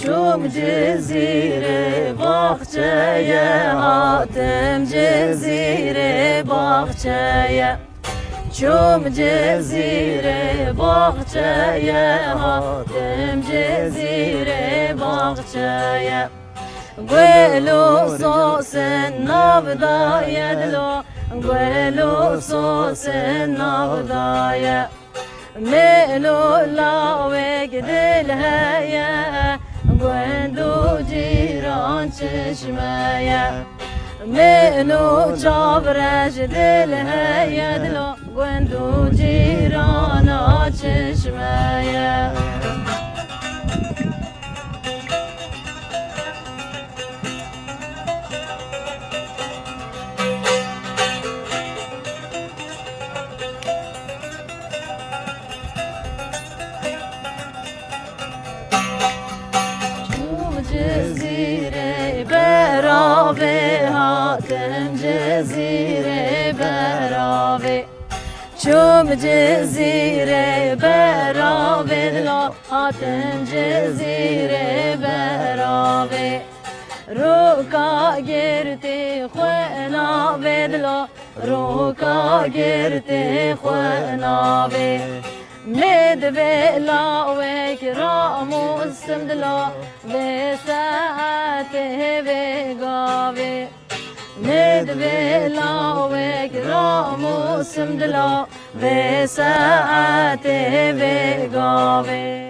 شوم جزیره باغچه هاتم جزیره باغچه شوم جزیره باغچه هاتم جزیره باغچه گلو سوس نبدای دلو گلو سوس نبدای ملو لاوک دل هیا گندو جیران چشمه ملو چابرش دل هیا دلو گندو جیران چشمه جزیره براوه هاتم جزیره براوه چوم جزیره براوه دلا هاتم جزیره براوه روکا گرتی خواناوه دلا روکا گرتی خواناوه مدوي لاوك راموس مدلا بساعته بقاوي مدوي لاوك راموس مدلا بساعته بقاوي